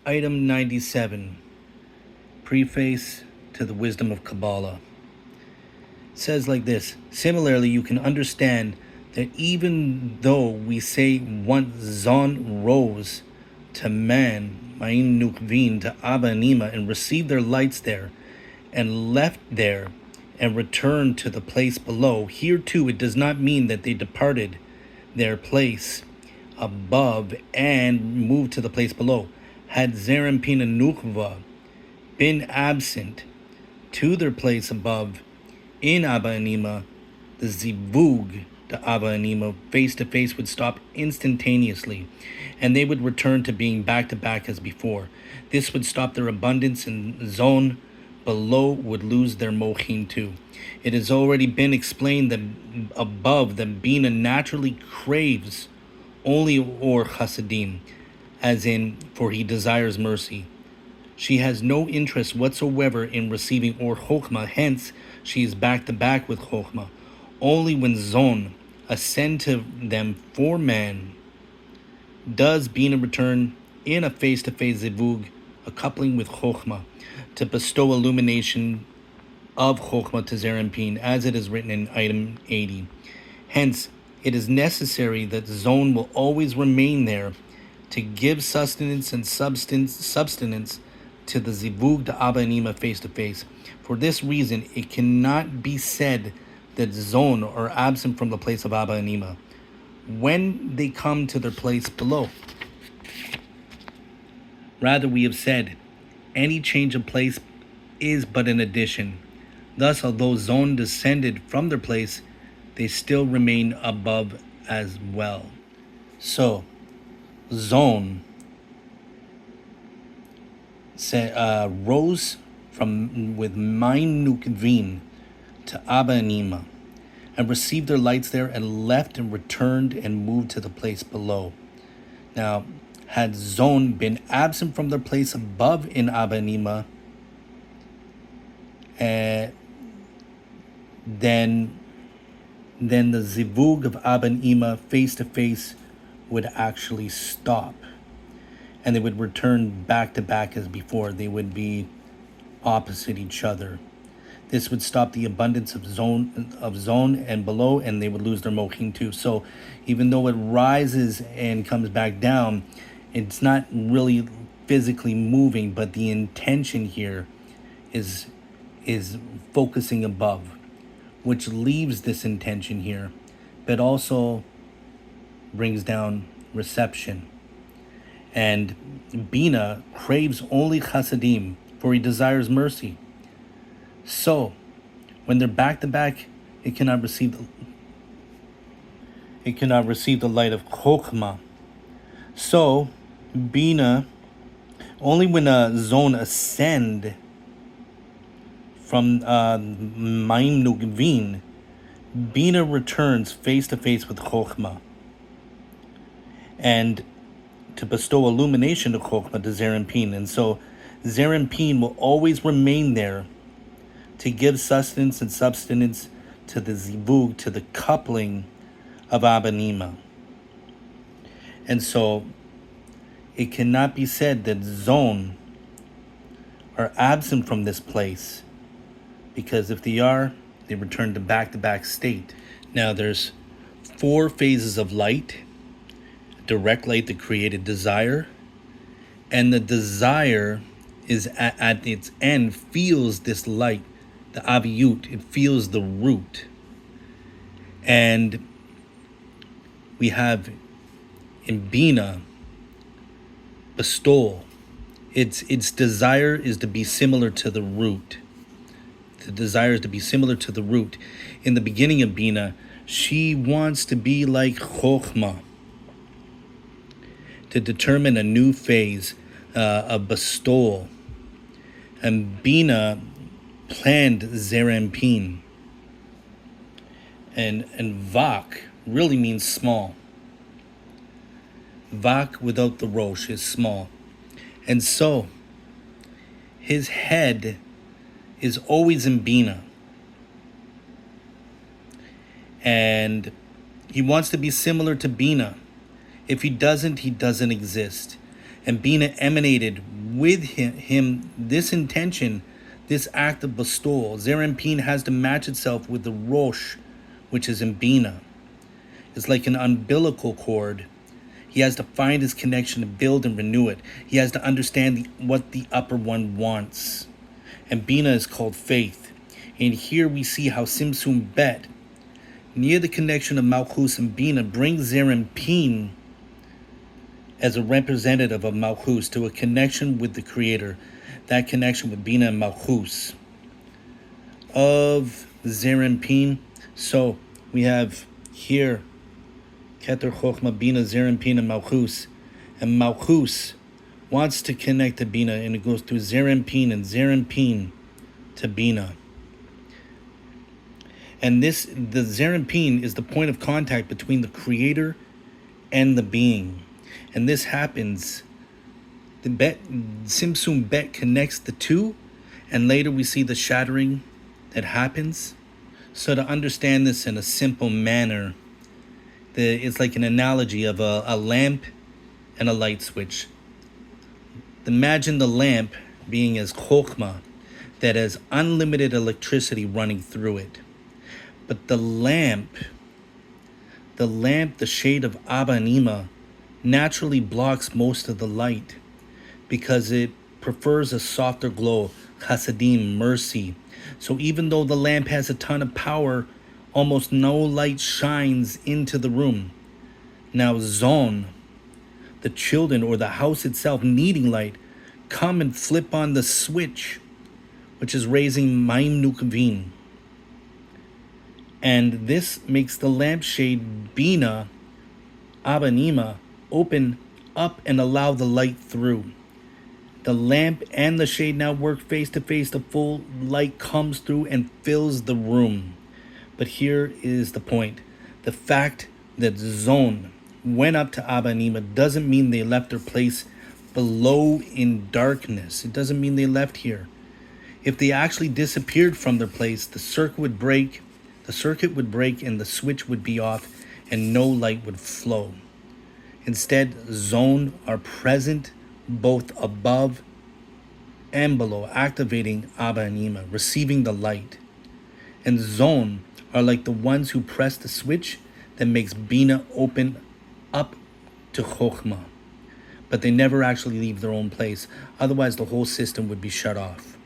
Item 97. Preface to the Wisdom of Kabbalah. It says like this. Similarly, you can understand that even though we say once Zon rose to man, Ma'im Nukvin, to Abba and Ima, and received their lights there, and left there, and returned to the place below, here too it does not mean that they departed their place above and moved to the place below. Had Zerampin and Nukva been absent to their place above in Abba and Ima, the Zivug de AVI face to face would stop instantaneously, and they would return to being back to back as before. This would stop their abundance, and zone below would lose their Mochin too. It has already been explained that above that Bina naturally craves only Ohr Hassadim, as in, for he desires mercy. She has no interest whatsoever in receiving Ohr Hochma, hence she is back to back with Hochma. Only when Zon ascend to them for man does Bina return in a face-to-face zivug, a coupling with Hochma, to bestow illumination of Hochma to Zerampin, as it is written in item 80. Hence, it is necessary that Zon will always remain there to give sustenance and substance to the Zivug de AVI face-to-face. For this reason, it cannot be said that Zon are absent from the place of Abba and Ima when they come to their place below. Rather, we have said, any change of place is but an addition. Thus, although Zon descended from their place, they still remain above as well. So, Zon rose from with Mein Nukvin to Abba and Ima, and received their lights there, and left and returned and moved to the place below. Now, had Zon been absent from their place above in Abba and Ima, then the Zivug of Abba and Ima face to face would actually stop, and they would return back to back as before. They would be opposite each other. This would stop the abundance of zone and below, and they would lose their Mochin too. So even though it rises and comes back down, it's not really physically moving, but the intention here is focusing above, which leaves this intention here, but also brings down reception. And Bina craves only Hassadim, for he desires mercy. So, when they're back to back, it cannot receive the light of Hochma. So, Bina, only when a zone ascend from Ma'im Nukvin, Bina returns face to face with Hochma, and to bestow illumination of Hochma to Zerampin. And so Zerampin will always remain there to give sustenance and substance to the Zivug, to the coupling of Abba and Ima. And so it cannot be said that Zon are absent from this place, because if they are, they return to back-to-back state. Now there's 4 phases of light. Direct light, the created desire, and the desire is at its end feels this light, the aviyut, it feels the root. And we have in Bina, bestow. Its desire is to be similar to the root. The desire is to be similar to the root. In the beginning of Bina, she wants to be like Hochma, to determine a new phase of bestowal. And Bina planned Zerampin. And Vak really means small. Vak without the Rosh is small. And so, his head is always in Bina. And he wants to be similar to Bina. If he doesn't exist. And Bina emanated with him this intention, this act of bestowal, Zerampin has to match itself with the Rosh, which is in Bina. It's like an umbilical cord. He has to find his connection to build and renew it. He has to understand what the upper one wants. And Bina is called faith. And here we see how Simsum Bet, near the connection of Malchus and Bina, brings Zerampin as a representative of Malchus to a connection with the Creator, that connection with Bina and Malchus of Zerampin. So we have here Keter, Hochma, Bina, Zerampin, and Malchus. And Malchus wants to connect to Bina, and it goes through Zerampin and Zerampin to Bina. And the Zerampin is the point of contact between the Creator and the being. And this happens, Simsum Bet connects the two, and later we see the shattering that happens. So to understand this in a simple manner, it's like an analogy of a lamp and a light switch. Imagine the lamp being as Hochma, that has unlimited electricity running through it. But the shade of Abba and Ima, naturally blocks most of the light because it prefers a softer glow, Hassadim, mercy. So even though the lamp has a ton of power, almost no light shines into the room. Now Zon, the children or the house itself needing light, come and flip on the switch, which is raising Maim Nukavin. And this makes the lampshade Bina, Abba and Ima, open up and allow the light through. The lamp and the shade now work face to face. The full light comes through and fills the room. But here is the point. The fact that Zon went up to Abba and Ima doesn't mean they left their place below in darkness. It doesn't mean they left here. If they actually disappeared from their place, the circuit would break and the switch would be off and no light would flow. Instead, Zon are present both above and below, activating Abba and Ima, receiving the light. And Zon are like the ones who press the switch that makes Bina open up to Hochma. But they never actually leave their own place. Otherwise, the whole system would be shut off.